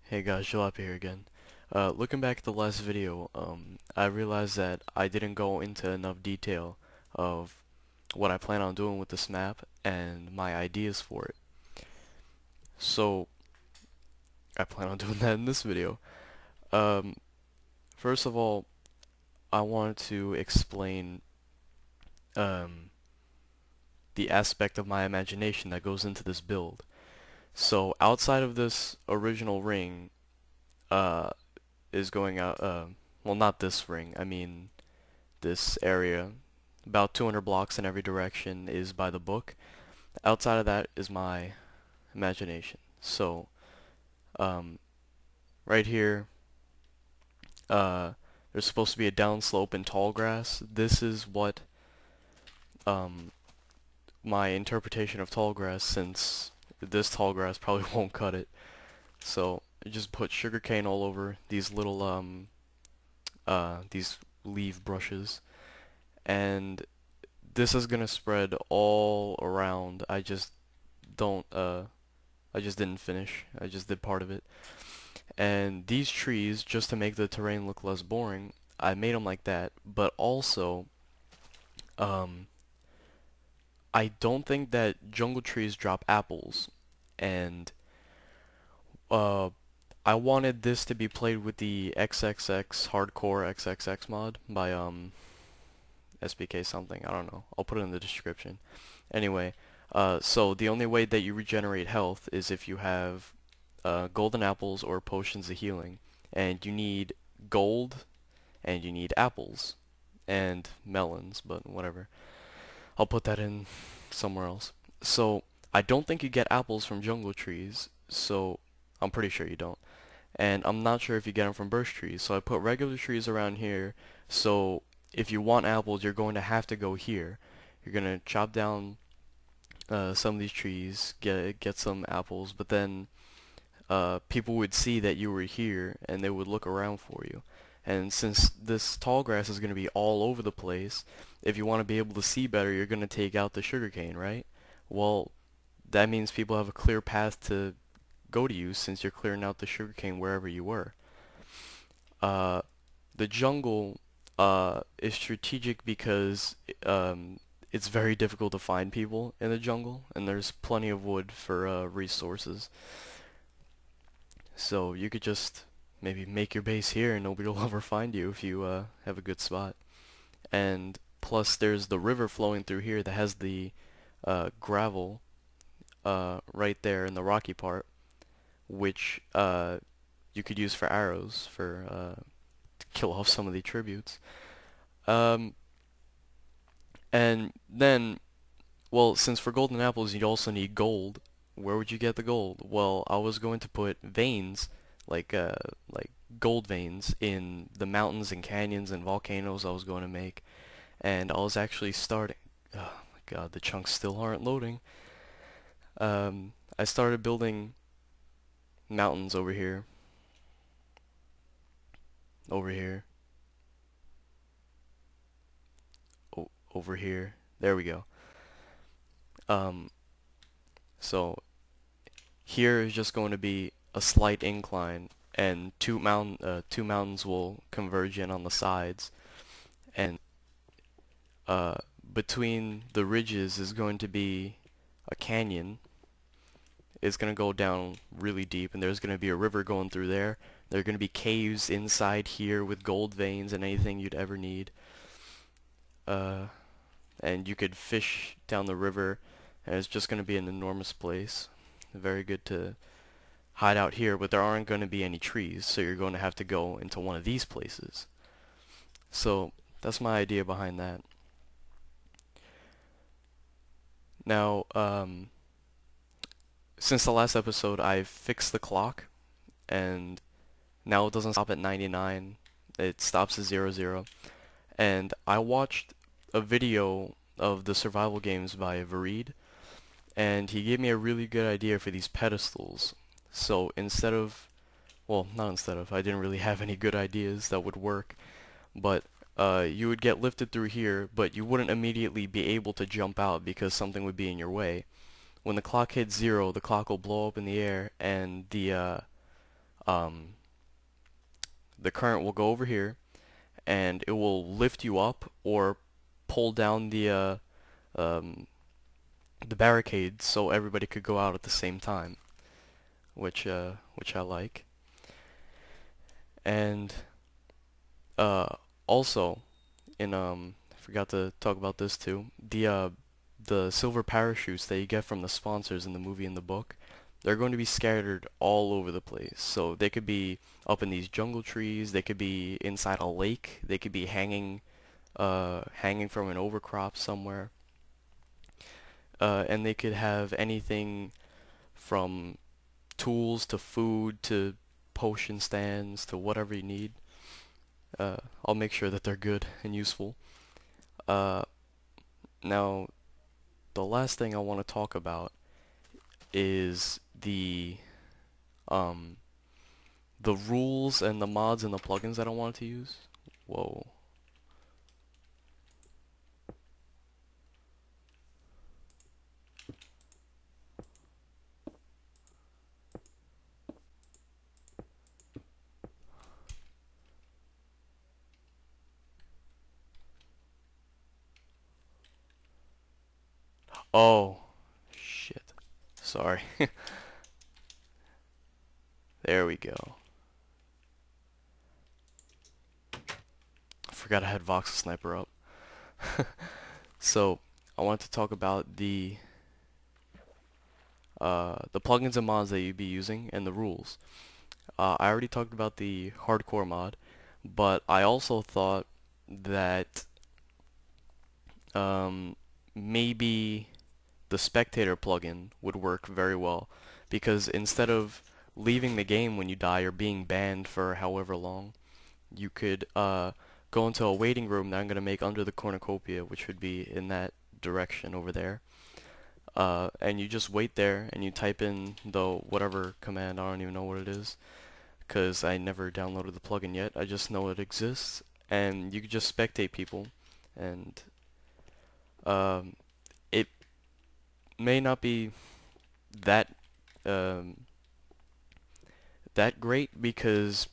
Hey guys, Jalopy here again. Looking back at the last video, I realized that I didn't go into enough detail of what I plan on doing with this map and my ideas for it. So, I plan on doing that in this video. Um, First of all, I wanted to explain um, the aspect of my imagination that goes into this build. So, outside of this original ring, uh, is going out, well, not this ring, I mean this area, about 200 blocks in every direction, is by the book. Outside of that is my imagination. So, um, right here, uh, there's supposed to be a downslope and tall grass. This is what um, my interpretation of tall grass, since this tall grass probably won't cut it. So, I just put sugarcane all over these little these leaf brushes, and this is gonna spread all around. Don't I just didn't finish. I just did part of it. And these trees, just to make the terrain look less boring, I made them like that. But also, um, I don't think that jungle trees drop apples, and uh, I wanted this to be played with the XXX Hardcore XXX mod by SBK something. I don't know. I'll put it in the description. Anyway, so the only way that you regenerate health is if you have golden apples or potions of healing, and you need gold, and you need apples, and melons, but whatever. I'll put that in somewhere else. So I don't think you get apples from jungle trees, so I'm pretty sure you don't. And I'm not sure if you get them from birch trees, so I put regular trees around here, so if you want apples, you're going to have to go here. You're going to chop down some of these trees, get some apples, but then people would see that you were here and they would look around for you. And since this tall grass is going to be all over the place, if you want to be able to see better, you're going to take out the sugarcane, right? Well, that means people have a clear path to go to you since you're clearing out the sugarcane wherever you were. Uh, the jungle is strategic because it's very difficult to find people in the jungle, and there's plenty of wood for resources. So you could just maybe make your base here and nobody will ever find you if you have a good spot. And plus there's the river flowing through here that has the gravel right there in the rocky part, which you could use for arrows for to kill off some of the tributes. Um, and then, well, since for golden apples you also need gold, where would you get the gold? Well, I was going to put veins, like uh, like gold veins in the mountains and canyons and volcanoes I was going to make, and I was actually starting. Oh my God, the chunks still aren't loading. I started building mountains over here, over here. There we go. Um, so here is just going to be a slight incline, and two mountains will converge in on the sides, and uh, between the ridges is going to be a canyon. It's going to go down really deep, and there's going to be a river going through there. There are going to be caves inside here with gold veins and anything you'd ever need. Uh, and you could fish down the river, and it's just going to be an enormous place. Very good to hide out here, but there aren't going to be any trees, so you're going to have to go into one of these places. So that's my idea behind that. Now, since the last episode, I've fixed the clock, and now it doesn't stop at 99. It stops at 00. And I watched a video of the survival games by Vareed, and he gave me a really good idea for these pedestals. So instead of, well, not instead of, I didn't really have any good ideas that would work, but you would get lifted through here, but you wouldn't immediately be able to jump out because something would be in your way. When the clock hits 0, the clock will blow up in the air, and the um, the current will go over here, and it will lift you up or pull down um, the barricades so everybody could go out at the same time, which I like. And uh, also, I forgot to talk about this too. The silver parachutes that you get from the sponsors in the movie and the book, they're going to be scattered all over the place. So they could be up in these jungle trees, they could be inside a lake, they could be hanging from an overcrop somewhere, and they could have anything from tools to food to potion stands to whatever you need. I'll make sure that they're good and useful. Uh, Now, the last thing I want to talk about is um the rules and the mods and the plugins that I wanted to use. Whoa. Oh, shit. Sorry. There we go. I forgot I had Voxel Sniper up. So, I want to talk about the plugins and mods that you'd be using and the rules. I already talked about the hardcore mod, but I also thought that um, maybe the spectator plugin would work very well because instead of leaving the game when you die or being banned for however long, you could go into a waiting room that I'm going to make under the cornucopia, which would be in that direction over there. And you just wait there and you type in the whatever command, I don't even know what it is, because I never downloaded the plugin yet. I just know it exists, and you could just spectate people, and um, it may not be that um, that great because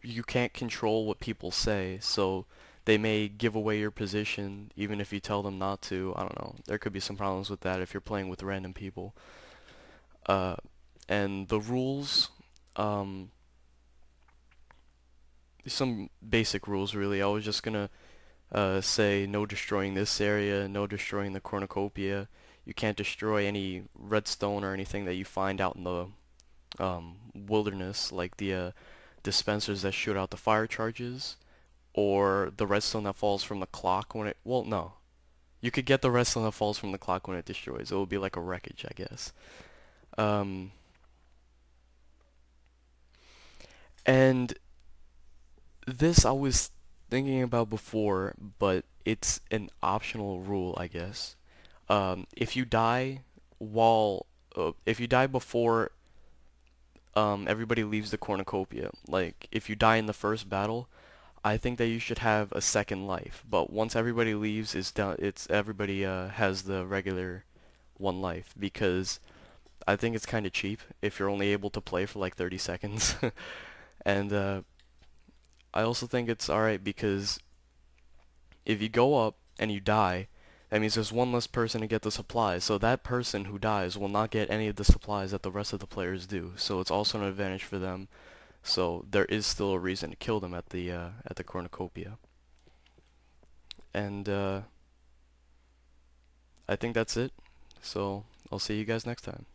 you can't control what people say, so they may give away your position even if you tell them not to. I don't know. There could be some problems with that if you're playing with random people. Uh, and the rules, um, some basic rules really. I was just gonna say no destroying this area, no destroying the cornucopia. You can't destroy any redstone or anything that you find out in the wilderness, like the dispensers that shoot out the fire charges, or the redstone that falls from the clock when it. Well, no. You could get the redstone that falls from the clock when it destroys. It would be like a wreckage, I guess. Um, and this I was thinking about before, but it's an optional rule, I guess. If you die if you die before everybody leaves the cornucopia, like if you die in the first battle, I think that you should have a second life. But once everybody leaves, it's down. It's everybody has the regular one life because I think it's kind of cheap if you're only able to play for like 30 seconds. And I also think it's alright because if you go up and you die, that means there's one less person to get the supplies. So that person who dies will not get any of the supplies that the rest of the players do. So it's also an advantage for them. So there is still a reason to kill them at the cornucopia. And I think that's it. So I'll see you guys next time.